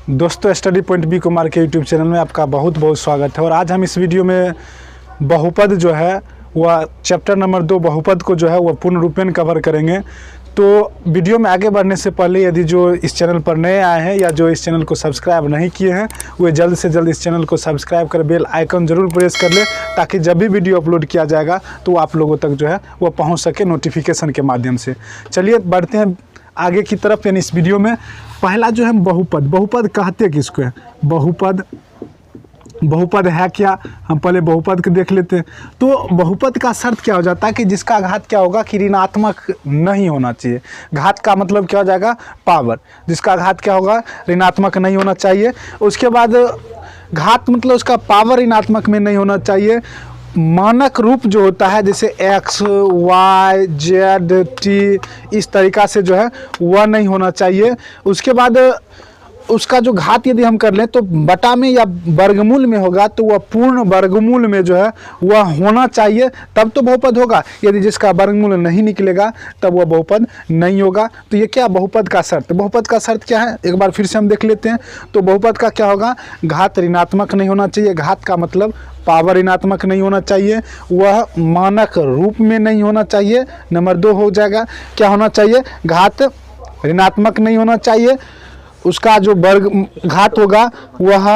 दोस्तों study point B Kumar के YouTube channel में आपका बहुत बहुत स्वागत है। और आज हम इस वीडियो में बहुपद जो है वह चैप्टर नंबर 2 बहुपद को जो है वह पूर्ण रूपेण कवर करेंगे। तो वीडियो में आगे बढ़ने से पहले यदि जो इस चैनल पर नए आए हैं या जो इस चैनल को सब्सक्राइब नहीं किए हैं वे जल्द से जल्द इस चैनल को सब्सक्राइब कर बेल आइकन ज़रूर प्रेस कर ले, ताकि जब भी वीडियो अपलोड किया जाएगा तो आप लोगों तक जो है वह पहुँच सके नोटिफिकेशन के माध्यम से। चलिए बढ़ते हैं आगे की तरफ। यानी इस वीडियो में पहला जो है बहुपद कहते किसको है? बहुपद है क्या? हम पहले बहुपद को देख लेते हैं। तो बहुपद का शर्त क्या हो जाता है कि जिसका घात क्या होगा कि ऋणात्मक नहीं होना चाहिए। घात का मतलब क्या हो जाएगा? पावर। जिसका घात क्या होगा? ऋणात्मक नहीं होना चाहिए। उसके बाद घात मतलब उसका पावर ऋणात्मक में नहीं होना चाहिए। मानक रूप जो होता है जैसे x, y, z, t इस तरीक़ा से जो है वह नहीं होना चाहिए। उसके बाद उसका जो घात यदि हम कर लें तो बटा में या वर्गमूल में होगा तो वह पूर्ण वर्गमूल में जो है वह होना चाहिए, तब तो बहुपद होगा। यदि जिसका वर्गमूल नहीं निकलेगा तब वह बहुपद नहीं होगा। तो ये क्या बहुपद का शर्त? बहुपद का शर्त क्या है एक बार फिर से हम देख लेते हैं। तो बहुपद का क्या होगा? घात ऋणात्मक नहीं होना चाहिए। घात का मतलब पावर ऋणात्मक नहीं होना चाहिए। वह मानक रूप में नहीं होना चाहिए। नंबर 2 हो जाएगा क्या होना चाहिए? घात ऋणात्मक नहीं होना चाहिए। उसका जो वर्ग घात होगा वह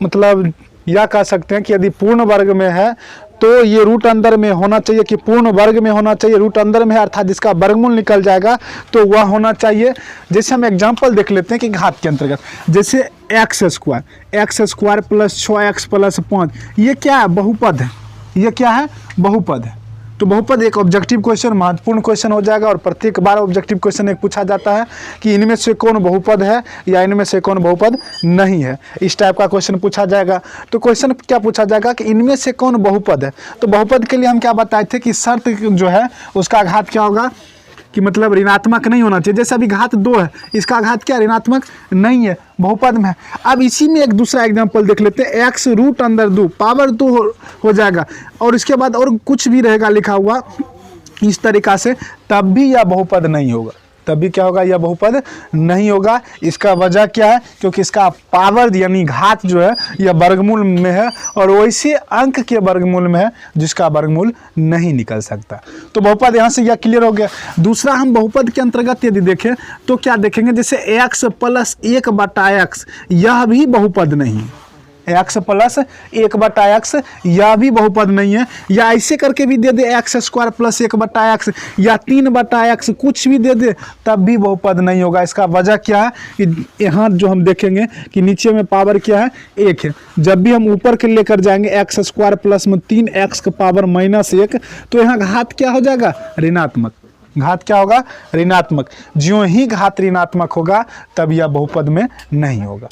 मतलब यह कह सकते हैं कि यदि पूर्ण वर्ग में है तो ये रूट अंदर में होना चाहिए, कि पूर्ण वर्ग में होना चाहिए। रूट अंदर में है अर्थात जिसका वर्गमूल निकल जाएगा तो वह होना चाहिए। जैसे हम एग्जांपल देख लेते हैं कि घात के अंतर्गत, जैसे x square plus 6x plus 5, ये क्या है? बहुपद है। ये क्या है? बहुपद है। तो बहुपद एक ऑब्जेक्टिव क्वेश्चन, महत्वपूर्ण क्वेश्चन हो जाएगा। और प्रत्येक बार ऑब्जेक्टिव क्वेश्चन एक पूछा जाता है कि इनमें से कौन बहुपद है या इनमें से कौन बहुपद नहीं है। इस टाइप का क्वेश्चन पूछा जाएगा। तो क्वेश्चन क्या पूछा जाएगा कि इनमें से कौन बहुपद है। तो बहुपद के लिए हम क्या बताए थे कि शर्त जो है उसका घात क्या होगा कि मतलब ऋणात्मक नहीं होना चाहिए। जैसे अभी घात 2 है, इसका घात क्या? ऋणात्मक नहीं है, बहुपद में है। अब इसी में एक दूसरा एग्जांपल देख लेते हैं। x रूट अंदर 2 पावर 2 हो जाएगा और इसके बाद और कुछ भी रहेगा लिखा हुआ इस तरीक़ा से, तब भी यह बहुपद नहीं होगा। तब भी क्या होगा? यह बहुपद नहीं होगा। इसका वजह क्या है? क्योंकि इसका पावर यानी घात जो है यह वर्गमूल में है और वैसे अंक के वर्गमूल में है जिसका वर्गमूल नहीं निकल सकता। तो बहुपद यहाँ से यह क्लियर हो गया। दूसरा हम बहुपद के अंतर्गत यदि देखें तो क्या देखेंगे? जैसे x प्लस 1/x, यह भी बहुपद नहीं है। x प्लस 1/x यह भी बहुपद नहीं है। या ऐसे करके भी दे दे x स्क्वायर प्लस 1/x या 3/x, कुछ भी दे दे तब भी बहुपद नहीं होगा। इसका वजह क्या है कि यहाँ जो हम देखेंगे कि नीचे में पावर क्या है? 1 है। जब भी हम ऊपर के लेकर जाएंगे x स्क्वायर प्लस में 3x का पावर -1, तो यहाँ घात क्या हो जाएगा? ऋणात्मक। घात क्या होगा? ऋणात्मक। ज्यों ही घात ऋणात्मक होगा तब यह बहुपद में नहीं होगा।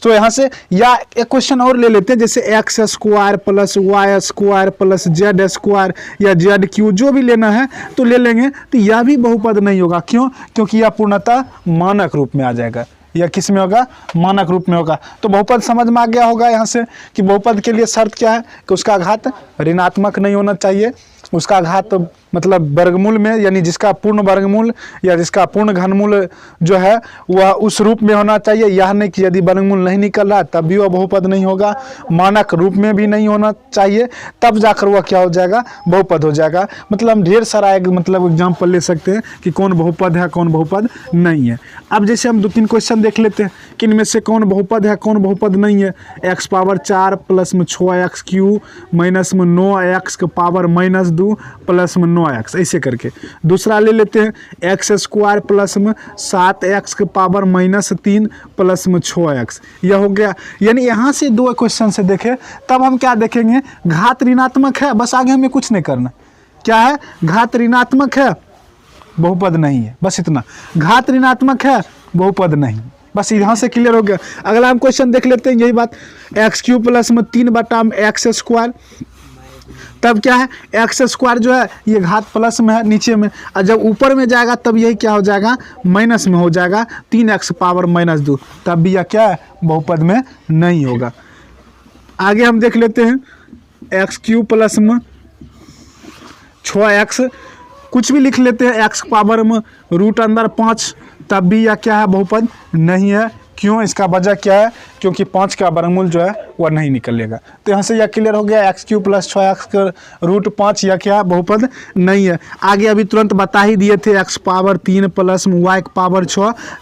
तो यहाँ से या एक क्वेश्चन और ले लेते हैं, जैसे x square plus y square plus z square या ZQ जो भी लेना है तो ले लेंगे। तो यह भी बहुपद नहीं होगा। क्यों? क्योंकि यह पूर्णतः मानक रूप में आ जाएगा। यह किस में होगा? मानक रूप में होगा। तो बहुपद समझ में आ गया होगा यहाँ से कि बहुपद के लिए शर्त क्या है कि उसका घात ऋणात्मक नहीं होना चाहिए। उसका घात मतलब वर्गमूल में, यानी जिसका पूर्ण वर्गमूल या जिसका पूर्ण घनमूल जो है वह उस रूप में होना चाहिए। यह नहीं कि यदि वर्गमूल नहीं निकल रहा तब भी वह बहुपद नहीं होगा। मानक रूप में भी नहीं होना चाहिए, तब जाकर वह क्या हो जाएगा? बहुपद हो जाएगा। मतलब हम ढेर सारा मतलब एग्जाम्पल ले सकते हैं कि कौन बहुपद है कौन बहुपद नहीं है। अब जैसे हम 2-3 क्वेश्चन देख लेते हैं कि इनमें से कौन बहुपद है कौन बहुपद नहीं है। x पावर 4 प्लस में 6x³ माइनस में 9x का पावर -2 प्लस में 9x, ऐसे करके। दूसरा ले लेते हैं x स्क्वायर प्लस में 7x के पावर -3 प्लस में 6x, यह हो गया। यानी यहाँ से 2 क्वेश्चन से देखें तब हम क्या देखेंगे? घात ऋणात्मक है, बस आगे हमें कुछ नहीं करना। क्या है? घात ऋणात्मक है, बहुपद नहीं है, बस इतना। घात ऋणात्मक है, बहुपद नहीं, बस यहाँ से क्लियर हो गया। अगला हम क्वेश्चन देख लेते हैं, यही बात। x³ प्लस में 3/x स्क्वायर, तब क्या है? x स्क्वायर जो है ये घात प्लस में है नीचे में, और जब ऊपर में जाएगा तब यही क्या हो जाएगा? माइनस में हो जाएगा। 3x पावर -2, तब भी यह क्या है? बहुपद में नहीं होगा। आगे हम देख लेते हैं x³ प्लस में 6x, कुछ भी लिख लेते हैं, x पावर में रूट अंदर 5, तब भी यह क्या है? बहुपद नहीं है। क्यों, इसका वजह क्या है, क्योंकि 5 का वर्गमूल जो है वह नहीं निकलेगा। तो यहाँ से यह क्लियर हो गया, x³ + 6x का √5 यह क्या बहुपद नहीं है। आगे अभी तुरंत बता ही दिए थे x³ + y⁴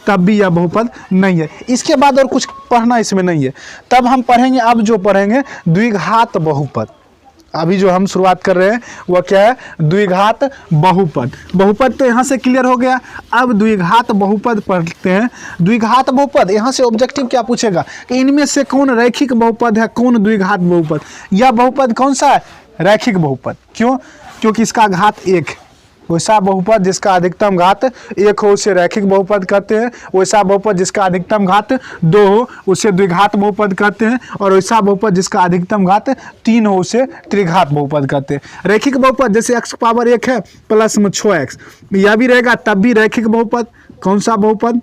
तब भी यह बहुपद नहीं है। इसके बाद और कुछ पढ़ना इसमें नहीं है। तब हम पढ़ेंगे, अब जो पढ़ेंगे द्विघात बहुपद। अभी जो हम शुरुआत कर रहे हैं वह क्या है, द्विघात बहुपद। बहुपद तो यहाँ से क्लियर हो गया। अब द्विघात बहुपद पढ़ते हैं। द्विघात बहुपद यहाँ से ऑब्जेक्टिव क्या पूछेगा कि इनमें से कौन रैखिक बहुपद है, कौन द्विघात बहुपद। यह बहुपद कौन सा है, रैखिक बहुपद। क्यों, क्योंकि इसका घात 1। वैसा बहुपद जिसका अधिकतम घात 1 हो उसे रैखिक बहुपद कहते हैं। वैसा बहुपद जिसका अधिकतम घात 2 हो उसे द्विघात बहुपद कहते हैं। और वैसा बहुपद जिसका अधिकतम घात 3 हो उसे त्रिघात बहुपद कहते हैं। रैखिक बहुपद जैसे x⁴ है प्लस में 6x, यह भी रहेगा तब भी रैखिक बहुपद। कौन सा बहुपद,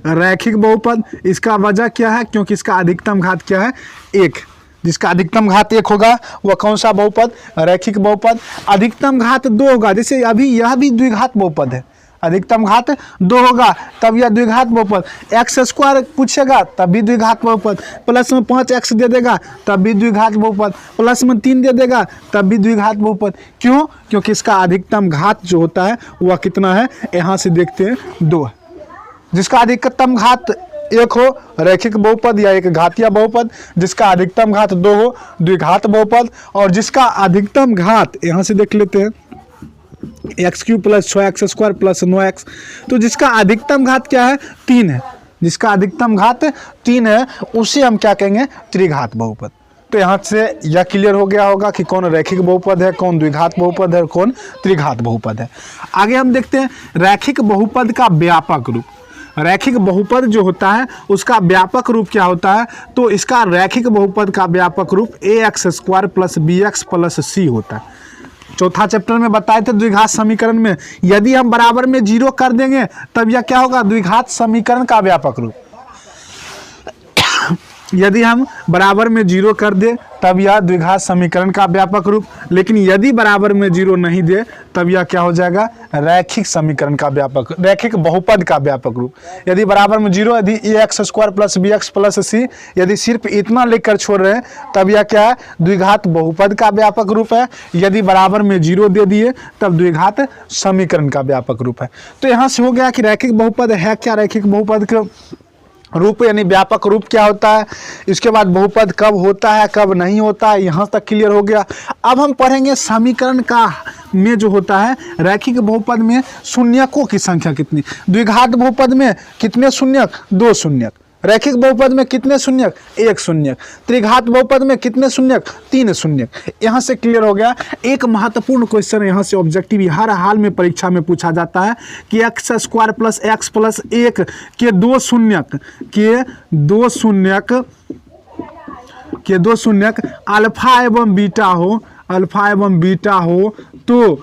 रैखिक बहुपद। इसका वजह क्या है, क्योंकि इसका अधिकतम घात क्या है, 1। जिसका अधिकतम घात 1 होगा वह कौन सा बहुपद, रैखिक बहुपद। अधिकतम घात 2 होगा, जैसे अभी यह भी द्विघात बहुपद है। अधिकतम घात 2 होगा तब यह द्विघात बहुपद। x² पूछेगा तब भी द्विघात बहुपद। प्लस में 5x दे देगा तब भी द्विघात बहुपद। प्लस में 3 दे देगा तब भी द्विघात बहुपद। क्यों, क्योंकि इसका अधिकतम घात जो होता है वह कितना है, यहाँ से देखते हैं 2 है। जिसका अधिकतम घात 1 हो रैखिक बहुपद या एक घातीय बहुपद, जिसका अधिकतम घात 2 हो द्विघात बहुपद, और जिसका अधिकतम घात यहाँ से देख लेते हैं x³ + 6x² + 9x। तो जिसका अधिकतम घात क्या है, 3 है। जिसका अधिकतम घात 3 है उसे हम क्या कहेंगे, त्रिघात बहुपद। तो यहाँ से यह क्लियर हो गया होगा कि कौन रैखिक बहुपद है, कौन द्विघात बहुपद है, कौन त्रिघात बहुपद है। आगे हम देखते हैं रैखिक बहुपद का व्यापक रूप। रैखिक बहुपद जो होता है उसका व्यापक रूप क्या होता है, तो इसका रैखिक बहुपद का व्यापक रूप ax² + bx + c होता है। चौथा चैप्टर में बताए थे द्विघात समीकरण में, यदि हम बराबर में 0 कर देंगे तब यह क्या होगा, द्विघात समीकरण का व्यापक रूप। यदि हम बराबर में 0 कर दे तब यह द्विघात समीकरण का व्यापक रूप। लेकिन यदि बराबर में 0 नहीं दे तब यह क्या हो जाएगा, रैखिक समीकरण का व्यापक, रैखिक बहुपद का व्यापक रूप। यदि बराबर में 0, यदि ax² + bx + c, यदि सिर्फ इतना लेकर छोड़ रहे हैं तब यह क्या है, द्विघात बहुपद का व्यापक रूप है। यदि बराबर में 0 दे दिए तब द्विघात समीकरण का व्यापक रूप है। तो यहाँ से हो गया कि रैखिक बहुपद है क्या, रैखिक बहुपद का रूप यानी व्यापक रूप क्या होता है। इसके बाद बहुपद कब होता है कब नहीं होता है, यहाँ तक क्लियर हो गया। अब हम पढ़ेंगे समीकरण का में जो होता है रैखिक बहुपद में शून्यकों की संख्या कितनी। द्विघात बहुपद में कितने शून्यक, 2 शून्यक। रैखिक बहुपद में कितने शून्यक, 1 शून्यक। त्रिघात बहुपद में कितने शून्यक, 3 शून्यक। यहाँ से क्लियर हो गया। एक महत्वपूर्ण क्वेश्चन यहाँ से ऑब्जेक्टिव हर हाल में परीक्षा में पूछा जाता है कि x² + x + 1 के 2 शून्यक अल्फा एवं बीटा हो, अल्फा एवं बीटा हो तो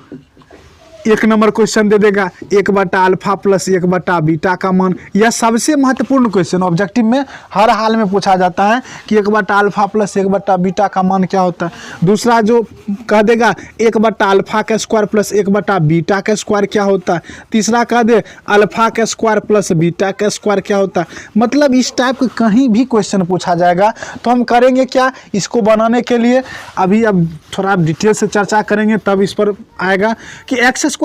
1 नंबर क्वेश्चन दे देगा 1/α + 1/β का मान। यह सबसे महत्वपूर्ण क्वेश्चन ऑब्जेक्टिव में हर हाल में पूछा जाता है कि 1/α + 1/β का मान क्या होता है। दूसरा जो कह देगा 1/α² + 1/β² क्या होता है। तीसरा कह दे α² + β² क्या होता है। मतलब इस टाइप का कहीं भी क्वेश्चन पूछा जाएगा तो हम करेंगे क्या, इसको बनाने के लिए अभी अब थोड़ा डिटेल से चर्चा करेंगे तब इस पर आएगा कि x² + x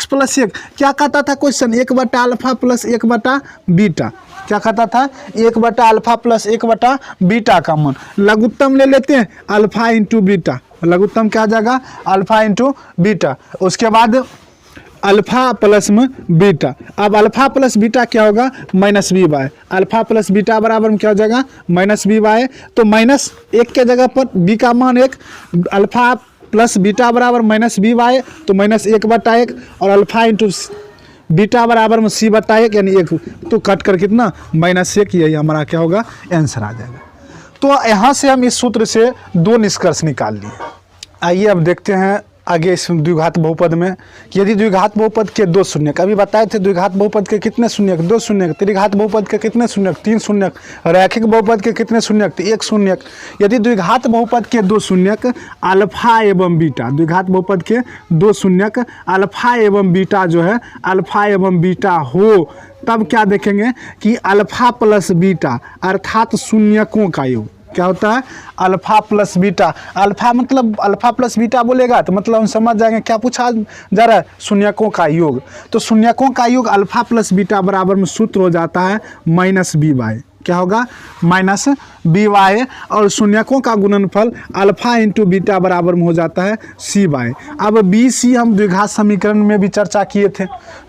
+ 1 क्या कहता था क्वेश्चन, 1/α + 1/β। क्या कहता था, 1/α + 1/β का मान। लघुत्तम ले लेते हैं अल्फा × बीटा, लघुत्तम क्या आ जाएगा, अल्फा × बीटा। उसके बाद अल्फा प्लस में बीटा। अब अल्फा प्लस बीटा क्या होगा, -b/। अल्फा प्लस बीटा बराबर में क्या हो जाएगा, -b/। तो -1 के जगह पर b का मान 1, अल्फा प्लस बीटा बराबर -b/, तो -1/1, और अल्फा × बीटा बराबर में c/1 यानी 1, तो कट कर कितना, -1। यही हमारा क्या होगा, आंसर आ जाएगा। तो यहाँ से हम इस सूत्र से 2 निष्कर्ष निकाल लिए। आइए अब देखते हैं आगे इस द्विघात बहुपद में कि यदि द्विघात बहुपद के 2 शून्यक, अभी बताए थे द्विघात बहुपद के कितने शून्यक, 2 शून्यक, त्रिघात बहुपद के कितने शून्यक, 3 शून्यक, रैखिक बहुपद के कितने शून्यक, 1 शून्यक। यदि द्विघात बहुपद के 2 शून्यक अल्फा एवं बीटा, द्विघात बहुपद के 2 शून्यक अल्फा एवं बीटा जो है अल्फा एवं बीटा हो, तब क्या देखेंगे कि अल्फा प्लस बीटा अर्थात शून्यकों का योग क्या होता है, अल्फा प्लस बीटा। अल्फा मतलब अल्फा प्लस बीटा बोलेगा तो मतलब हम समझ जाएंगे क्या पूछा जा रहा है, शून्यकों का योग। तो शून्यकों का योग अल्फा प्लस बीटा बराबर में सूत्र हो जाता है माइनस बी वाई, क्या होगा माइनस बी वाई, और शून्यकों का गुणनफल अल्फा इंटू बीटा बराबर में हो जाता है सी वाई। अब बी सी हम द्विघात समीकरण में भी चर्चा किए थे,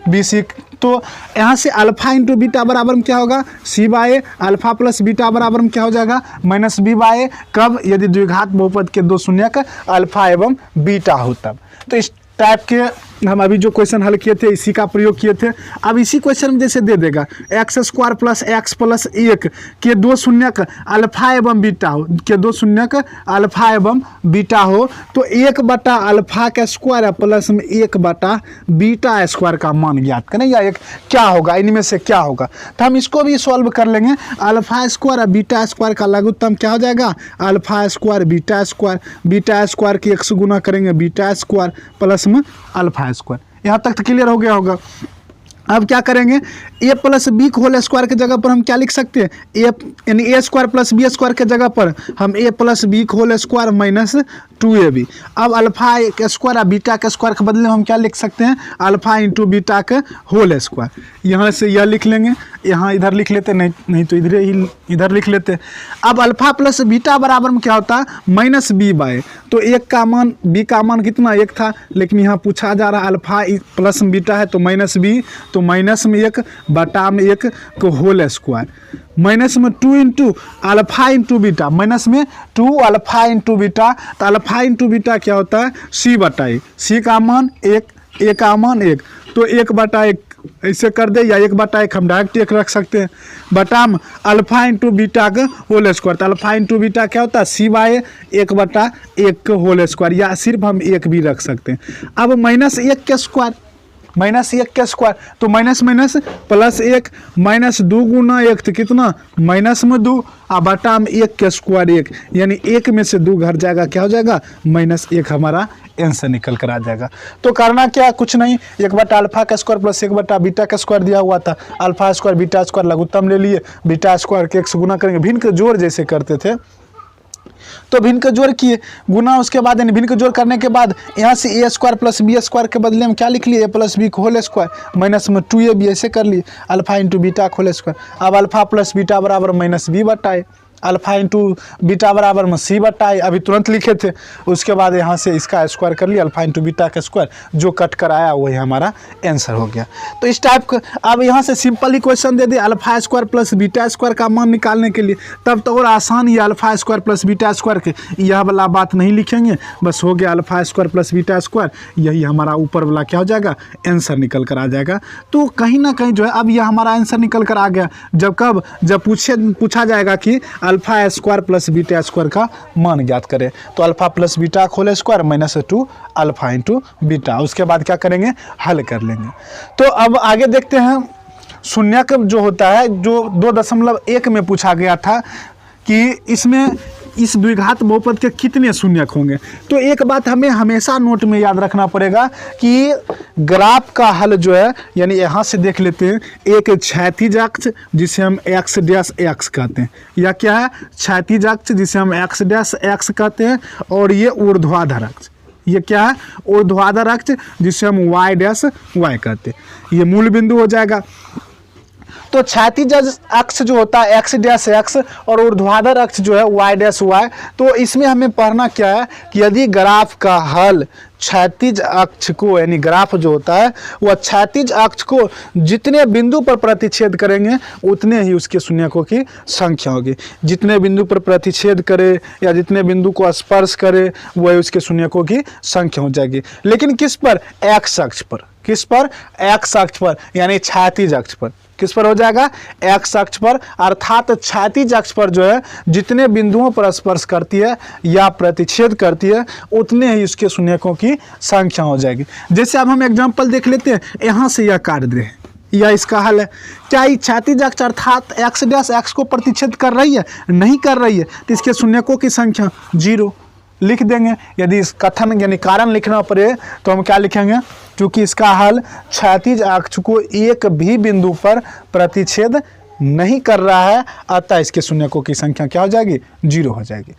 बी सी, तो यहाँ से अल्फा इंटू बीटा बराबर में क्या होगा सी बाय, अल्फा प्लस बीटा बराबर में क्या हो जाएगा माइनस बी बाय, कब, यदि द्विघात बहुपद के 2 शून्यक अल्फा एवं बीटा हो तब। तो इस टाइप के हम अभी जो क्वेश्चन हल किए थे इसी का प्रयोग किए थे। अब इसी क्वेश्चन में जैसे दे देगा x square plus x plus 1 के 2 शून्यक अल्फा एवं बीटा हो, के 2 शून्यक अल्फा एवं बीटा हो, तो 1 बटा अल्फा का स्क्वायर प्लस में 1 बटा बीटा स्क्वायर का मान ज्ञात करें, या एक क्या होगा, इनमें से क्या होगा। तो हम इसको भी सॉल्व कर लेंगे। अल्फा स्क्वायर और बीटा स्क्वायर का लघुत्तम क्या हो जाएगा, alpha square beta square, beta square की 1 से गुना करेंगे बीटा स्क्वायर प्लस में अल्फा स्क्वायर। यहाँ तक तो क्लियर हो गया होगा। अब क्या करेंगे, ए प्लस बी होल स्क्वायर के जगह पर हम क्या लिख सकते हैं, ए यानी A square plus B square के जगह पर हम A plus B whole square minus 2ab। अब अल्फा के स्क्वायर और बीटा के स्क्वायर के बदले में हम क्या लिख सकते हैं, अल्फा इंटू बीटा के होल स्क्वायर। यहाँ से यह लिख लेंगे, यहाँ इधर लिख लेते, नहीं तो इधर लिख लेते। अब अल्फा प्लस बीटा बराबर में क्या होता है माइनस बी बाय, तो 1 का मान बी का मान कितना 1 था, लेकिन यहाँ पूछा जा रहा है अल्फा प्लस बीटा है तो माइनस बी, तो माइनस में 1 बटा में 1 को होल स्क्वायर, माइनस में 2 into alpha into beta, minus में 2 अल्फा इंटू बीटा, तो अल्फा इंटू बीटा क्या होता है सी बटा ए, सी का मान 1, ए का मान 1, तो 1 बटा 1 ऐसे कर दे, या 1 बटा 1 हम डायरेक्ट 1 रख सकते हैं, बटा में अल्फा इंटू बीटा का होल स्क्वायर, तो अल्फा इंटू बीटा क्या होता है सी बाय 1 बटा 1 का होल स्क्वायर, या सिर्फ हम 1 भी रख सकते हैं। अब माइनस 1 के स्क्वायर, माइनस 1 के स्क्वायर, तो माइनस माइनस प्लस 1, माइनस 2 गुना 1 तो कितना माइनस में 2, और बटा में 1 के स्क्वायर 1, यानी 1 में से 2 घट जाएगा, क्या हो जाएगा माइनस 1 हमारा आंसर निकल कर आ जाएगा। तो करना क्या, कुछ नहीं, 1 बटा अल्फा का स्क्वायर प्लस 1 बटा बीटा का स्क्वायर दिया हुआ था, अल्फा स्क्वायर बीटा स्क्वायर लघुत्तम ले लिए, बीटा स्क्वायर के 1 से गुना करेंगे, भिन्न के जोड़ जैसे करते थे तो भिन्न का जोड़ किए, गुना उसके बाद यानी भिन्न का जोड़ करने के बाद यहाँ से A square plus B square के बदले में क्या लिख लिए, A plus B whole square minus में 2ab ऐसे कर लिए, alpha into beta whole square. अब अल्फा प्लस बीटा बराबर माइनस बी बटा ए, अल्फा इंटू बीटा बराबर में सी बटा ए, अभी तुरंत लिखे थे। उसके बाद यहाँ से इसका स्क्वायर कर लिया, अल्फा इंटू बीटा का स्क्वायर, जो कट कर आया वही हमारा आंसर हो गया। तो इस टाइप का अब यहाँ से सिंपल इक्वेशन दे दे alpha square plus beta square का मान निकालने के लिए, तब तो और आसान, ये alpha square plus beta square के यह वाला बात नहीं लिखेंगे, बस हो गया alpha square plus beta square, यही हमारा ऊपर वाला क्या हो जाएगा आंसर निकल कर आ जाएगा। तो कहीं ना कहीं जो है अब यह हमारा आंसर निकल कर आ गया, जब कब, जब पूछा जाएगा कि alpha square plus beta square का मान ज्ञात करें, तो alpha plus beta whole square minus 2 alpha into beta, उसके बाद क्या करेंगे हल कर लेंगे। तो अब आगे देखते हैं, शून्यक जो होता है जो 2.1 में पूछा गया था कि इसमें इस द्विघात बहुपद के कितने शून्यक होंगे। तो एक बात हमें हमेशा नोट में याद रखना पड़ेगा कि ग्राफ का हल जो है, यानी यहाँ से देख लेते हैं, एक क्षैतिज अक्ष जिसे हम एक्स डैश एक्स कहते हैं, या क्या है क्षैतिज अक्ष जिसे हम एक्स डैश एक्स कहते हैं, और ये ऊर्ध्वाधर अक्ष, ये क्या है ऊर्ध्वाधर अक्ष जिसे हम वाई डैश वाई कहते हैं, ये मूल बिंदु हो जाएगा। तो क्षैतिज अक्ष जो होता है एक्स डैश एक्स और ऊर्ध्वाधर अक्ष जो है वाई डैश वाई, तो इसमें हमें पढ़ना क्या है कि यदि ग्राफ का हल क्षैतिज अक्ष को, यानी ग्राफ जो होता है वह क्षैतिज अक्ष को जितने बिंदु पर प्रतिच्छेद करेंगे उतने ही उसके शून्यकों की संख्या होगी। जितने बिंदु पर प्रतिच्छेद करे या जितने बिंदु को स्पर्श करे वह उसके शून्यकों की संख्या हो जाएगी। लेकिन किस पर, एक्स अक्ष पर, किस पर? एक्स अक्ष पर, यानी क्षैतिज अक्ष पर। किस पर हो जाएगा? एक्स अक्ष पर, अर्थात क्षैतिज अक्ष पर जो है जितने बिंदुओं पर स्पर्श करती है या प्रतिच्छेद करती है उतने ही इसके शून्यकों की संख्या हो जाएगी। जैसे अब हम एग्जांपल देख लेते हैं, यहाँ से यह काट दे, या इसका हल है। क्या ये क्षैतिज अक्ष अर्थात एक्स डैश एक्स को प्रतिच्छेद कर रही है? नहीं कर रही है, तो इसके शून्यकों की संख्या 0 लिख देंगे। यदि इस कथन यानी कारण लिखना पड़े तो हम क्या लिखेंगे? क्योंकि इसका हल क्षैतिज अक्ष को एक भी बिंदु पर प्रतिच्छेद नहीं कर रहा है, अतः इसके शून्यकों की संख्या क्या हो जाएगी? 0 हो जाएगी।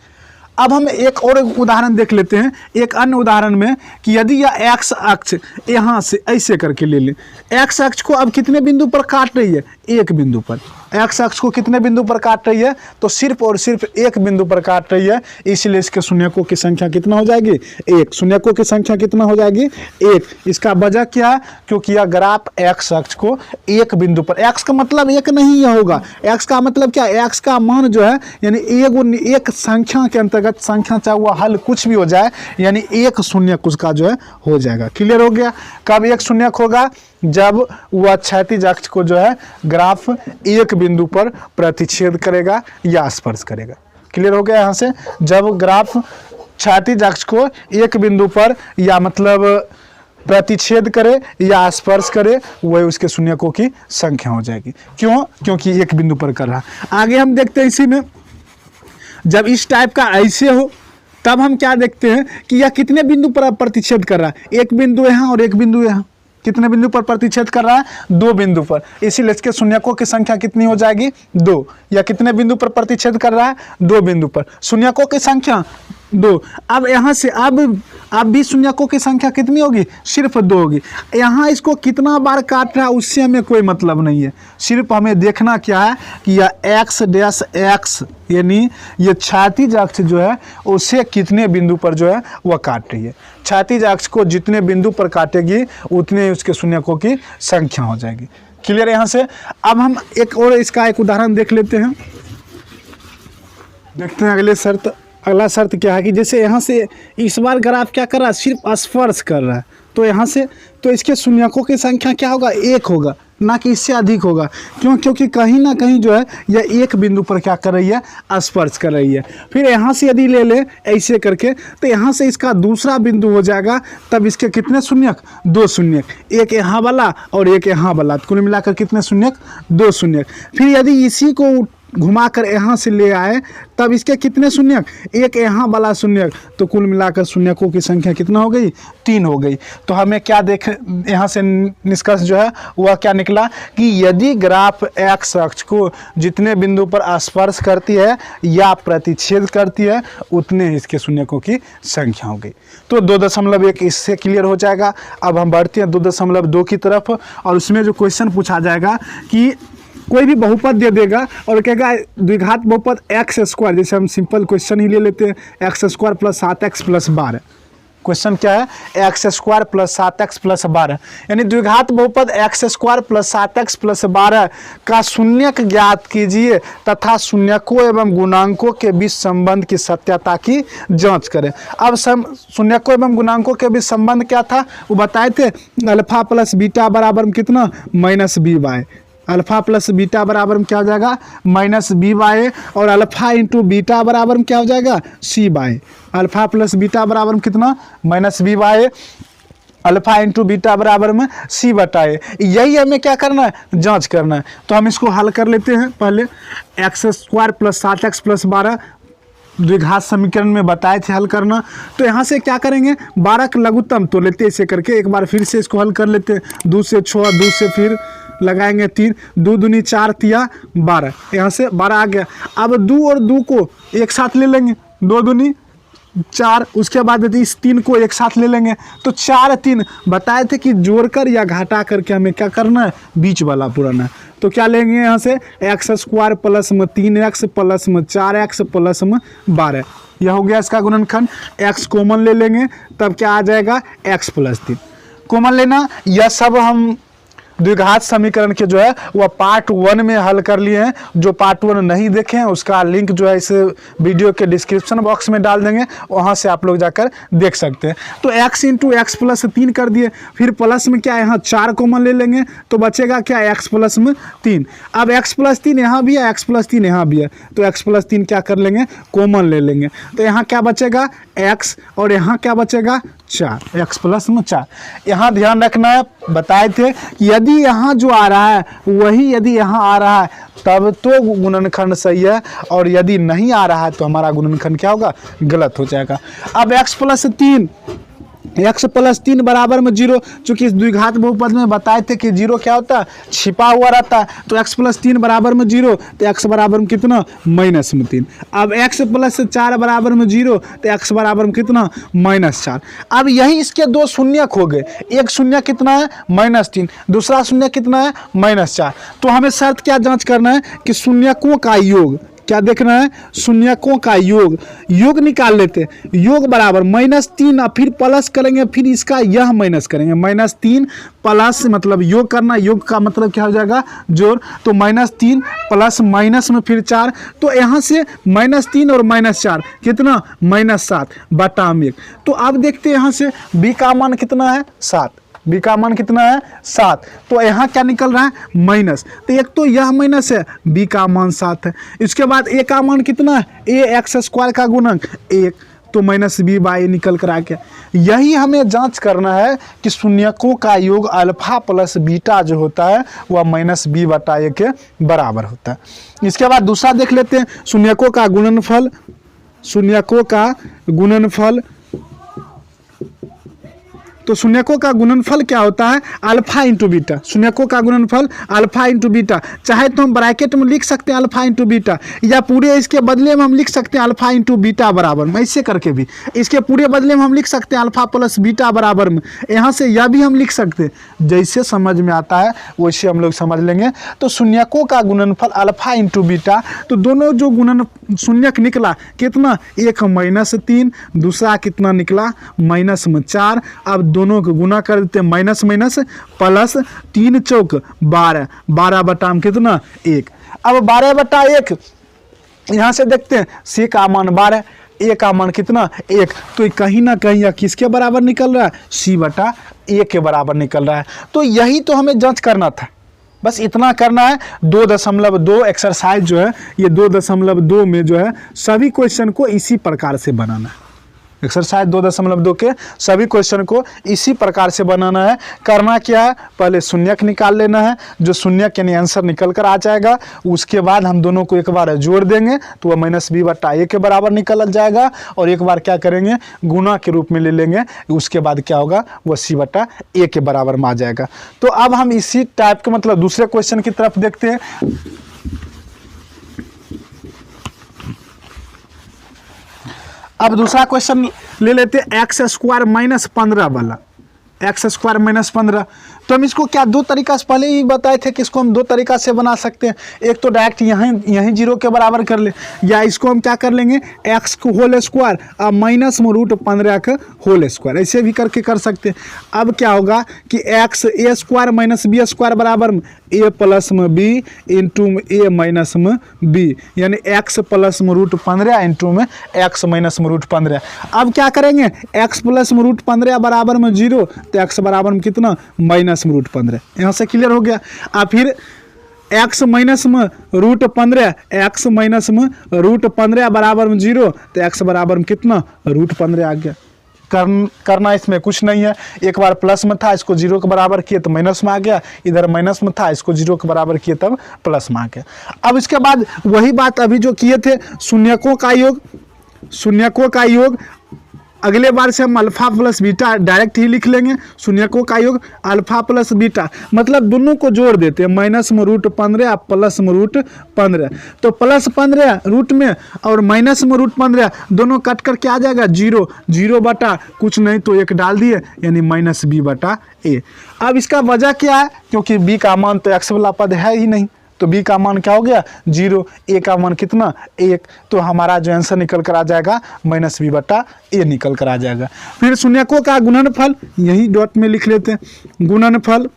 अब हम एक और उदाहरण देख लेते हैं, एक अन्य उदाहरण में, कि यदि यह एक्स अक्ष यहाँ से ऐसे करके ले लें, एक्स अक्ष को अब कितने बिंदु पर काट रही है? एक बिंदु पर। एक्स अक्ष को कितने बिंदु पर काट रही है? तो सिर्फ और सिर्फ एक बिंदु पर काट रही है, इसलिए इसके शून्यकों की संख्या कितना हो जाएगी? 1। शून्यकों की संख्या कितना हो जाएगी? 1। इसका वजह क्या है? क्योंकि यह ग्राफ एक्स अक्ष को एक बिंदु पर, एक्स का मतलब एक नहीं यह होगा, एक्स का मतलब क्या? एक्स का मान जो है यानी एक संख्या के अंतर्गत संख्या, चाहे वह हल कुछ भी हो जाए, यानी एक शून्यक उसका जो है हो जाएगा। क्लियर हो गया? कब एक शून्यक होगा? जब वह क्षैतिज अक्ष को जो है ग्राफ एक बिंदु पर प्रतिच्छेद करेगा या स्पर्श करेगा। क्लियर हो गया? यहाँ से जब ग्राफ क्षैतिज अक्ष को एक बिंदु पर या मतलब प्रतिच्छेद करे या स्पर्श करे, वही उसके शून्यकों की संख्या हो जाएगी। क्यों? क्योंकि एक बिंदु पर कर रहा। आगे हम देखते हैं इसी में, जब इस टाइप का ऐसे हो तब हम क्या देखते हैं कि यह कितने बिंदु पर प्रतिच्छेद कर रहा है? एक बिंदु यहाँ और एक बिंदु यहाँ। कितने बिंदु पर प्रतिच्छेद कर रहा है? 2 बिंदु पर। इसीलिए इसके शून्यकों की संख्या कितनी हो जाएगी? 2। या कितने बिंदु पर प्रतिच्छेद कर रहा है? 2 बिंदु पर। शून्यकों की संख्या 2। अब यहाँ से अब भी शून्यकों की संख्या कितनी होगी? सिर्फ 2 होगी। यहाँ इसको कितना बार काट रहा है उससे हमें कोई मतलब नहीं है, सिर्फ हमें देखना क्या है कि यह एक्स डैश एक्स यानी ये क्षैतिज अक्ष जो है उसे कितने बिंदु पर जो है वह काट रही है। क्षैतिज अक्ष को जितने बिंदु पर काटेगी उतने उसके शून्यकों की संख्या हो जाएगी। क्लियर? यहाँ से अब हम एक और इसका एक उदाहरण देख लेते हैं। देखते हैं अगला शर्त क्या है कि जैसे यहाँ से इस बार ग्राफ क्या कर रहा है? सिर्फ स्पर्श कर रहा है, तो यहाँ से तो इसके शून्यकों की संख्या क्या होगा? 1 होगा, ना कि इससे अधिक होगा। क्यों? क्योंकि कहीं ना कहीं जो है यह एक बिंदु पर क्या कर रही है? स्पर्श कर रही है। फिर यहाँ से यदि ले ले ऐसे करके, तो यहाँ से इसका दूसरा बिंदु हो जाएगा, तब इसके कितने शून्यक? 2 शून्यक, एक यहाँ वाला और एक यहाँ वाला, कुल मिलाकर कितने शून्यक? 2 शून्यक। फिर यदि इसी को घुमाकर यहाँ से ले आए तब इसके कितने शून्यक? एक यहाँ वाला शून्यक, तो कुल मिलाकर शून्यकों की संख्या कितना हो गई? 3 हो गई। तो हमें क्या देख यहाँ से निष्कर्ष जो है वह क्या निकला कि यदि ग्राफ एक्स अक्ष को जितने बिंदु पर स्पर्श करती है या प्रतिच्छेद करती है उतने इसके शून्यकों की संख्या हो गई। तो 2.1 इससे क्लियर हो जाएगा। अब हम बढ़ते हैं 2.2 की तरफ, और उसमें जो क्वेश्चन पूछा जाएगा कि कोई भी बहुपद दे देगा और कहेगा द्विघात बहुपद एक्स स्क्वायर, जैसे हम सिंपल क्वेश्चन ही ले लेते हैं, x square plus 7x plus 12। Question क्या है? X square plus 7x plus 12, यानी द्विघात बहुपद x square plus 7x plus 12 का शून्यक ज्ञात कीजिए तथा शून्यकों एवं गुणांकों के बीच संबंध की सत्यता की जांच करें। अब शून्यकों एवं गुणांकों के बीच संबंध क्या था वो बताए थे, अल्फा प्लस बीटा बराबर कितना? -b/। अल्फा प्लस बीटा बराबर में क्या हो जाएगा? -b/। और अल्फा इंटू बीटा बराबर में क्या हो जाएगा? c/। अल्फा प्लस बीटा बराबर में कितना? -b/। अल्फा इंटू बीटा बराबर में c/a। यही हमें क्या करना है? जांच करना है। तो हम इसको हल कर लेते हैं। पहले x square plus 7x plus 12 द्विघात समीकरण में बताए थे हल करना। तो यहाँ से क्या करेंगे? 12 का लघुत्तम तो लेते ऐसे करके एक बार फिर से इसको हल कर लेते हैं। 2 से 6, 2 से फिर लगाएंगे 3, 2 दूनी 4 तिया 12, यहाँ से 12 आ गया। अब 2 और 2 को एक साथ ले लेंगे, 2 दूनी 4, उसके बाद यदि इस 3 को एक साथ ले लेंगे तो 4 3 बताए थे कि जोड़कर या घटा करके हमें क्या करना है? बीच वाला पुराना। तो क्या लेंगे यहाँ से? एक्स स्क्वायर प्लस में 3x प्लस में 4x प्लस में 12, यह हो गया इसका गुणनखंड। x कॉमन ले लेंगे तब क्या आ जाएगा? x प्लस 3 कॉमन लेना। यह सब हम द्विघात समीकरण के जो है वह पार्ट 1 में हल कर लिए हैं। जो पार्ट 1 नहीं देखे हैं उसका लिंक जो है इस वीडियो के डिस्क्रिप्शन बॉक्स में डाल देंगे, वहाँ से आप लोग जाकर देख सकते हैं। तो x इंटू एक्स प्लस 3 कर दिए, फिर प्लस में क्या यहाँ 4 कॉमन ले लेंगे तो बचेगा क्या x प्लस में 3। अब x प्लस 3 यहाँ भी है, x प्लस 3 यहाँ भी है, तो x प्लस 3 क्या कर लेंगे कॉमन ले लेंगे। तो यहाँ क्या बचेगा x और यहाँ क्या बचेगा 4, x प्लस में 4। यहाँ ध्यान रखना है, बताए थे कि यदि यहाँ जो आ रहा है वही यदि यहाँ आ रहा है तब तो गुणनखंड सही है, और यदि नहीं आ रहा है तो हमारा गुणनखंड क्या होगा गलत हो जाएगा। अब x प्लस 3 बराबर में 0, चूंकि इस द्विघात बहुपद में बताए थे कि 0 क्या होता है छिपा हुआ रहता है, तो x प्लस 3 बराबर में 0, तो x बराबर में कितना -3। अब x प्लस 4 बराबर में 0, तो x बराबर में कितना -4। अब यही इसके दो शून्यक हो गए, एक शून्य कितना है -3, दूसरा शून्य कितना है -4। तो हमें शर्त क्या जांच करना है कि शून्यकों का योग, क्या देखना है शून्यकों का योग निकाल लेते हैं। योग बराबर -3, अब फिर प्लस करेंगे, फिर इसका यह माइनस करेंगे, -3 प्लस मतलब योग करना, योग का मतलब क्या हो जाएगा जोड़, तो -3 प्लस माइनस में फिर 4, तो यहाँ से -3 और -4 कितना -7 बटा में 1। तो अब देखते हैं यहाँ से b का मान कितना है 7, b का मान कितना है 7, तो यहाँ क्या निकल रहा है माइनस, तो एक तो यह माइनस है, b का मान 7 है। इसके बाद a का मान कितना है ax² का गुणक 1, तो -b/a निकल कर आ गया। यही हमें जांच करना है कि शून्यकों का योग अल्फा प्लस बीटा जो होता है वह -b/a के बराबर होता है। इसके बाद दूसरा देख लेते हैं शून्यकों का गुणनफल। तो शून्यकों का गुणनफल क्या होता है अल्फा इंटू बीटा। शून्यकों का गुणनफल अल्फा इंटू बीटा, चाहे तो हम ब्रैकेट में लिख सकते हैं अल्फा इंटू बीटा, या पूरे इसके बदले में हम लिख सकते हैं अल्फा इंटू बीटा बराबर में, ऐसे करके भी इसके पूरे बदले में हम लिख सकते हैं अल्फा प्लस बीटा बराबर में। यहाँ से यह भी हम लिख सकते हैं, जैसे समझ में आता है वैसे हम लोग समझ लेंगे। तो शून्यकों का गुणनफल अल्फा इंटू बीटा, तो दोनों जो शून्यक निकला कितना, एक -3, दूसरा कितना निकला -4। अब दोनों को गुना कर देते हैं, माइनस प्लस 3 चौक 12, 12 बटा में कितना 1। अब 12/1 यहाँ से देखते हैं c का मान 12, a का मान कितना 1, तो कहीं ना कहीं यह किसके बराबर निकल रहा है c/a के बराबर निकल रहा है। तो यही तो हमें जांच करना था, बस इतना करना है। 2.2 एक्सरसाइज जो है ये 2.2 में जो है सभी क्वेश्चन को इसी प्रकार से बनाना है। एक्सरसाइज 2.2 के सभी क्वेश्चन को इसी प्रकार से बनाना है। करना क्या है, पहले शून्यक निकाल लेना है, जो शून्यक यानी आंसर निकल कर आ जाएगा, उसके बाद हम दोनों को एक बार जोड़ देंगे तो वह -b/a के बराबर निकल जाएगा, और एक बार क्या करेंगे गुना के रूप में ले लेंगे, उसके बाद क्या होगा वह c/a के बराबर में आ जाएगा। तो अब हम इसी टाइप के मतलब दूसरे क्वेश्चन की तरफ देखते हैं। अब दूसरा क्वेश्चन ले लेते हैं x² -15 वाला, x² -15। तो हम इसको क्या दो तरीका से पहले ही बताए थे कि इसको हम दो तरीका से बना सकते हैं। एक तो डायरेक्ट यहीं 0 के बराबर कर ले, या इसको हम क्या कर लेंगे x को होल स्क्वायर और -√15 का होल स्क्वायर, ऐसे भी करके कर सकते हैं। अब क्या होगा कि x a² -b² बराबर में a प्लस में b इंटू में a माइनस में b, यानी x प्लस में √15 इंटू में x माइनस में √15। अब क्या करेंगे x प्लस में √15 बराबर में 0, तो x बराबर में कितना -√15। यहाँ से क्लियर हो गया। अब फिर x माइनस में √15, x माइनस में √15 बराबर में 0, तो x बराबर में कितना √15 आ गया। करना इसमें कुछ नहीं है, एक बार प्लस में था इसको 0 के बराबर किए तो माइनस में आ गया, इधर माइनस में था इसको 0 के बराबर किए तब प्लस में आ गया। अब इसके बाद वही बात अभी जो किए थे शून्यकों का योग अगले बार से हम अल्फा प्लस बीटा डायरेक्ट ही लिख लेंगे। शून्यकों का योग अल्फा प्लस बीटा, मतलब दोनों को जोड़ देते हैं, माइनस में √15 प्लस में √15, तो +15 रूट में और माइनस में √15 दोनों कट करके आ जाएगा 0 बटा कुछ नहीं तो 1 डाल दिए, यानी -b/a। अब इसका वजह क्या है, क्योंकि b का मान तो x वाला पद है ही नहीं, तो b का मान क्या हो गया 0, a का मान कितना 1, तो हमारा जो आंसर निकल कर आ जाएगा -b/a निकल कर आ जाएगा। फिर शून्यकों का गुणनफल यही डॉट में लिख लेते हैं। गुणनफल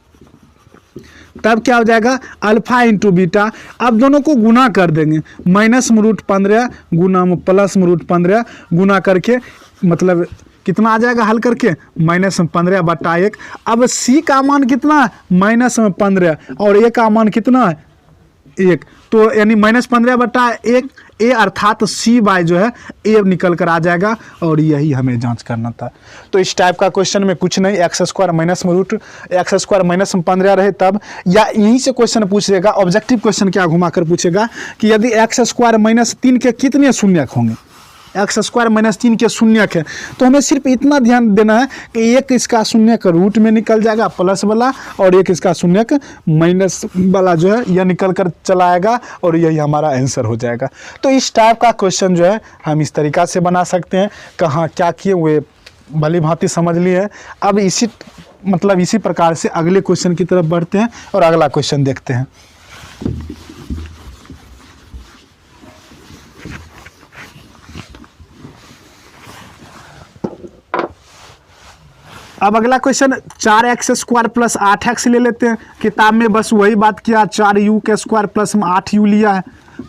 तब क्या हो जाएगा अल्फा इंटू बीटा। अब दोनों को गुना कर देंगे, -√15 गुना +√15 गुना करके मतलब कितना आ जाएगा हल करके -15/1। अब c का मान कितना है -15 और a का मान कितना है 1, तो यानी -15/1 a अर्थात c बाय जो है a निकल कर आ जाएगा और यही हमें जांच करना था। तो इस टाइप का क्वेश्चन में कुछ नहीं, x² -√x² -15 रहे तब, या यहीं से क्वेश्चन पूछेगा ऑब्जेक्टिव क्वेश्चन क्या घुमा कर पूछेगा कि यदि x² -3 के कितने शून्यक होंगे, x² -3 के शून्यक है, तो हमें सिर्फ इतना ध्यान देना है कि एक इसका शून्यक रूट में निकल जाएगा प्लस वाला और एक इसका शून्यक माइनस वाला जो है यह निकल कर चला आएगा और यही हमारा आंसर हो जाएगा। तो इस टाइप का क्वेश्चन जो है हम इस तरीक़ा से बना सकते हैं। कहाँ क्या किए हुए भली भांति समझ लिए। अब इसी प्रकार से अगले क्वेश्चन की तरफ बढ़ते हैं और अगला क्वेश्चन देखते हैं। अब अगला क्वेश्चन 4x² + 8x ले लेते हैं। किताब में बस वही बात किया, 4u² + 8u लिया है,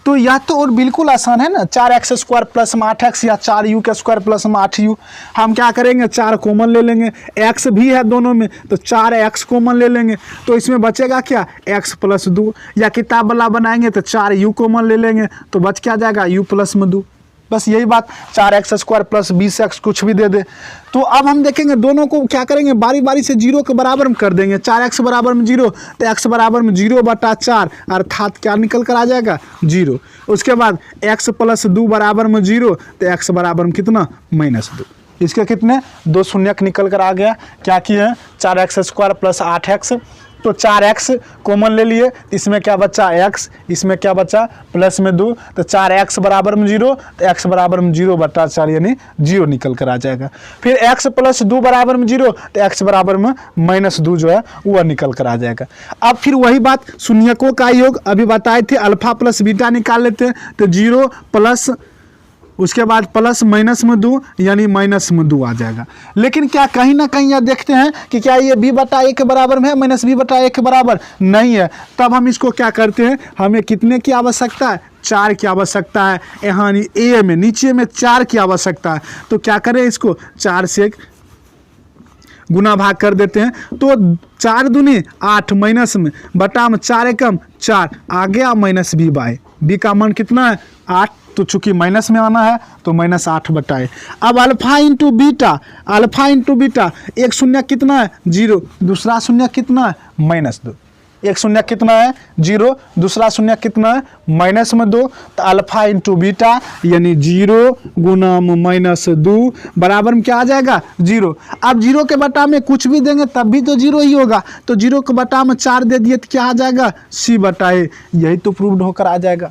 तो यह तो और बिल्कुल आसान है ना। 4x² + 8x या 4u² + 8u। हम क्या करेंगे 4 कॉमन ले लेंगे, x भी है दोनों में तो 4x कॉमन ले लेंगे, तो इसमें बचेगा क्या x + 2, या किताब वाला बनाएंगे तो 4u कॉमन ले लेंगे तो बच क्या जाएगा u + 2। बस यही बात, 4x² + 20x कुछ भी दे दे। तो अब हम देखेंगे दोनों को क्या करेंगे बारी बारी से 0 के बराबर में कर देंगे। 4x बराबर में 0 तो x बराबर में 0/4 अर्थात क्या निकल कर आ जाएगा 0। उसके बाद x + 2 बराबर में 0 तो x बराबर में कितना -2। इसके कितने 2 शून्यक निकल कर आ गया। क्या किए 4x² + 8x, तो 4x कॉमन ले लिए, इसमें क्या बचा x, इसमें क्या बचा प्लस में 2, तो 4x बराबर में 0 तो x बराबर में 0/4 यानी 0 निकल कर आ जाएगा। फिर x + 2 बराबर में 0 तो x बराबर में -2 जो है वह निकल कर आ जाएगा। अब फिर वही बात शून्यकों का योग अभी बताए थे, अल्फा + बीटा निकाल लेते हैं, तो 0 प्लस उसके बाद प्लस माइनस में 2 यानी -2 आ जाएगा। लेकिन क्या कहीं ना कहीं यह देखते हैं कि क्या ये b/a के बराबर में है, -b/a के बराबर नहीं है। तब हम इसको क्या करते हैं, हमें कितने की आवश्यकता है 4 की आवश्यकता है। यहाँ a में नीचे में 4 की आवश्यकता है, तो क्या करें इसको 4 से गुना भाग कर देते हैं, तो 4 दूनी 8 माइनस में बटा में 4 एकम 4 आ गया -b/a। b का मान कितना है 8, तो चूंकि माइनस में आना है तो -8/a। अब अल्फा इंटू बीटा, एक शून्य कितना है 0, दूसरा शून्य कितना है -2। एक शून्य कितना है 0, दूसरा शून्य कितना है -2, तो अल्फा इंटू बीटा यानी 0 गुना -2 बराबर में क्या आ जाएगा 0। अब 0 के बटा में कुछ भी देंगे तब भी तो 0 ही होगा, तो 0 के बटा में 4 दे दिए तो क्या आ जाएगा c/a। यही तो प्रूव्ड होकर आ जाएगा।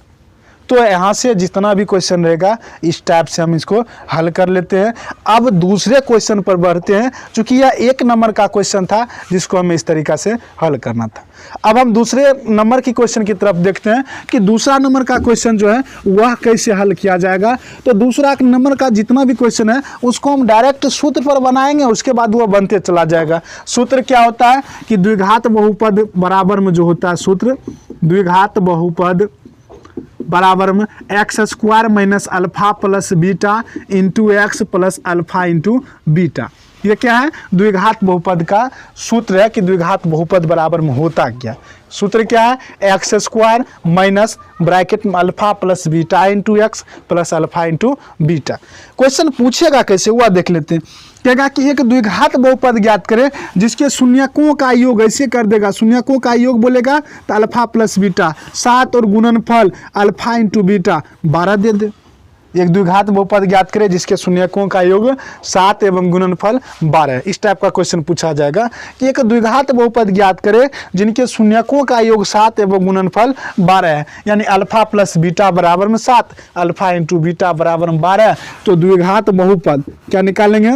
तो यहाँ से जितना भी क्वेश्चन रहेगा इस टाइप से हम इसको हल कर लेते हैं। अब दूसरे क्वेश्चन पर बढ़ते हैं, चूँकि यह 1 नंबर का क्वेश्चन था जिसको हमें इस तरीक़ा से हल करना था। अब हम दूसरे नंबर की क्वेश्चन की तरफ देखते हैं कि दूसरा नंबर का क्वेश्चन जो है वह कैसे हल किया जाएगा। तो दूसरा नंबर का जितना भी क्वेश्चन है उसको हम डायरेक्ट सूत्र पर बनाएंगे, उसके बाद वह बनते चला जाएगा। सूत्र क्या होता है कि द्विघात बहुपद बराबर में जो होता है सूत्र, द्विघात बहुपद बराबर में x² - alpha + beta into x + alpha into beta. ये क्या है द्विघात बहुपद का सूत्र है कि द्विघात बहुपद बराबर में होता क्या। सूत्र क्या है x² माइनस ब्रैकेट में alpha + beta into x + alpha into beta. Question पूछेगा कैसे वह देख लेते हैं। कहेगा कि एक द्विघात बहुपद ज्ञात करें जिसके शून्यकों का योग ऐसे कर देगा, शून्यकों का योग बोलेगा तो अल्फा + बीटा 7 और गुणनफल अल्फा इंटू बीटा 12 दे दे। एक द्विघात बहुपद ज्ञात करें जिसके शून्यकों का योग 7 एवं गुणनफल 12। इस टाइप का क्वेश्चन पूछा जाएगा कि एक द्विघात बहुपद ज्ञात करें जिनके शून्यकों का योग 7 एवं गुणनफल 12 है, यानी अल्फा + बीटा बराबर में 7, अल्फा इंटू बीटा बराबर में 12। तो द्विघात बहुपद क्या निकालेंगे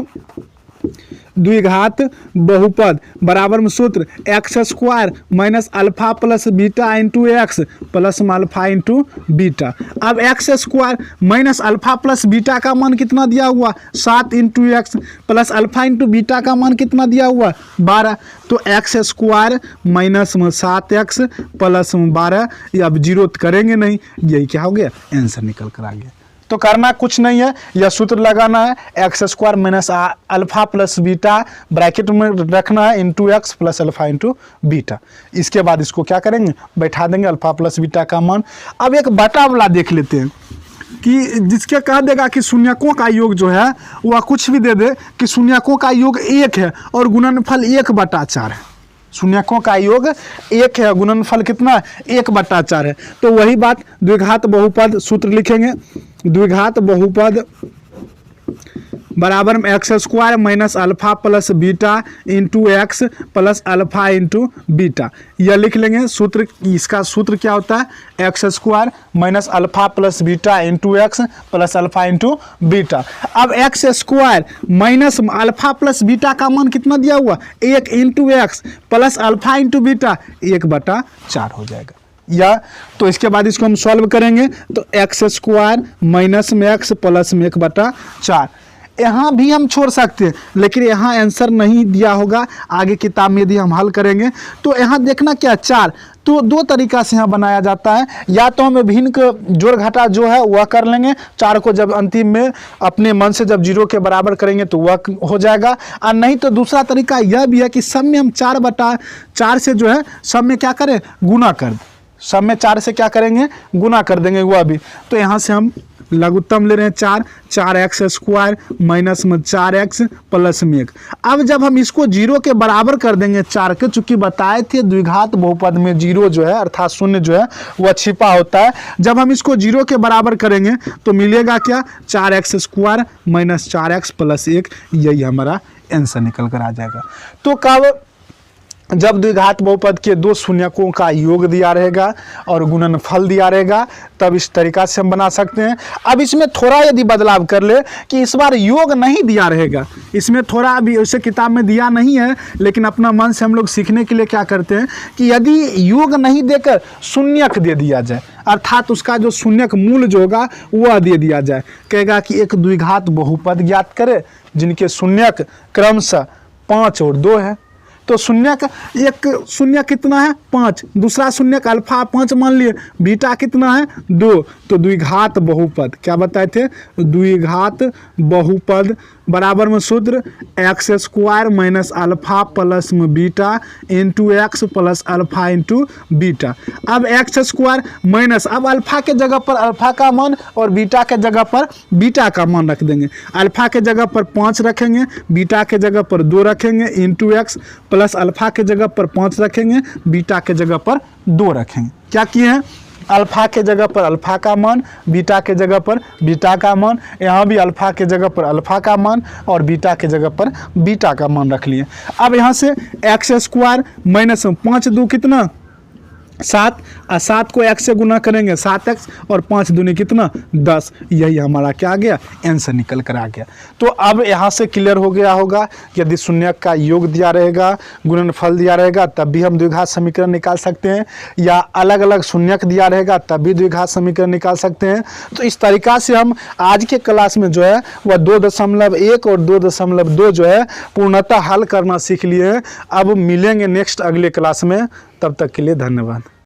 द्विघात बहुपद बराबर में सूत्र x square minus alpha plus beta into x plus alpha into beta. अब x square minus alpha plus beta का मान कितना दिया हुआ 7 into x plus alpha into beta का मान कितना दिया हुआ 12। तो एक्स स्क्वायर माइनस में 7x प्लस 12, ये अब जीरो करेंगे नहीं, यही क्या हो गया आंसर निकल कर आ गया। तो करना कुछ नहीं है, यह सूत्र लगाना है x square minus alpha plus beta bracket में रखना है into x plus alpha into beta. इसके बाद इसको क्या करेंगे बैठा देंगे अल्फा प्लस बीटा का मान। अब एक बटा वाला देख लेते हैं कि जिसके कह देगा कि शून्यकों का योग जो है वह कुछ भी दे दे कि शून्यकों का योग 1 है और गुणनफल 1/4 है। शून्यकों का योग 1 है, गुणनफल कितना 1/4 है। तो वही बात द्विघात बहुपद सूत्र लिखेंगे, द्विघात बहुपद बराबर में x square minus alpha plus beta into x plus alpha into beta. यह लिख लेंगे सूत्र। इसका सूत्र क्या होता है x square minus alpha plus beta into x plus alpha into beta. अब x square minus alpha plus beta का मान कितना दिया हुआ 1 into x plus alpha into beta 1/4 हो जाएगा। या तो इसके बाद इसको हम सॉल्व करेंगे तो एक्स स्क्वायर माइनस में एक्स प्लस में 1/4 यहाँ भी हम छोड़ सकते हैं, लेकिन यहाँ आंसर नहीं दिया होगा। आगे किताब में यदि हम हल करेंगे तो यहाँ देखना क्या 4, तो 2 तरीका से यहाँ बनाया जाता है। या तो हम भिन्न का जोड़ घटा जो है वह कर लेंगे, 4 को जब अंतिम में अपने मन से जब 0 के बराबर करेंगे तो वह हो जाएगा। और नहीं तो दूसरा तरीका यह भी है कि सब में हम 4/4 से जो है सब में क्या करें गुना कर दें, सब में 4 से क्या करेंगे गुना कर देंगे वह भी। तो यहाँ से हम लघुत्तम ले रहे हैं 4x स्क्वायर माइनस में 4x प्लस में 1। अब जब हम इसको 0 के बराबर कर देंगे 4 के, चूंकि बताए थे द्विघात बहुपद में 0 जो है अर्थात शून्य जो है वह छिपा होता है। जब हम इसको 0 के बराबर करेंगे तो मिलेगा क्या 4x square minus 4x plus 1, यही हमारा आंसर निकल कर आ जाएगा। तो कब जब द्विघात बहुपद के 2 शून्यकों का योग दिया रहेगा और गुणनफल दिया रहेगा तब इस तरीका से हम बना सकते हैं। अब इसमें थोड़ा यदि बदलाव कर ले कि इस बार योग नहीं दिया रहेगा, इसमें थोड़ा अभी उसे किताब में दिया नहीं है, लेकिन अपना मन से हम लोग सीखने के लिए क्या करते हैं कि यदि योग नहीं देकर शून्यक दे दिया जाए, अर्थात उसका जो शून्यक मूल जो होगा वह दे दिया जाए। कहेगा कि एक द्विघात बहुपद ज्ञात करे जिनके शून्यक क्रमशः 5 और 2 है। तो शून्यक एक शून्य कितना है 5, दूसरा शून्यक अल्फा 5 मान लिए, बीटा कितना है 2। तो द्विघात बहुपद क्या बताए थे, द्विघात बहुपद बराबर में सूत्र x square minus alpha plus में beta into x plus alpha into beta. अब एक्स स्क्वायर माइनस, अब अल्फा के जगह पर अल्फा का मान और बीटा के जगह पर बीटा का मान रख देंगे। अल्फा के जगह पर 5 रखेंगे, बीटा के जगह पर 2 रखेंगे इंटू एक्स प्लस अल्फा के जगह पर 5 रखेंगे, बीटा के जगह पर 2 रखेंगे। क्या किए हैं अल्फा के जगह पर अल्फा का मान, बीटा के जगह पर बीटा का मान, यहाँ भी अल्फा के जगह पर अल्फा का मान और बीटा के जगह पर बीटा का मान रख लिए। अब यहाँ से एक्स स्क्वायर माइनस 5 2 कितना 7, और 7 को x से गुना करेंगे 7x और 5 दूनी कितना 10, यही हमारा क्या आ गया आंसर निकल कर आ गया। तो अब यहाँ से क्लियर हो गया होगा यदि शून्यक का योग दिया रहेगा गुणनफल दिया रहेगा तब भी हम द्विघात समीकरण निकाल सकते हैं, या अलग अलग शून्यक दिया रहेगा तब भी द्विघात समीकरण निकाल सकते हैं। तो इस तरीका से हम आज के क्लास में जो है वह 2.1 और 2.2 जो है पूर्णतः हल करना सीख लिए हैं। अब मिलेंगे नेक्स्ट अगले क्लास में, तब तक के लिए धन्यवाद।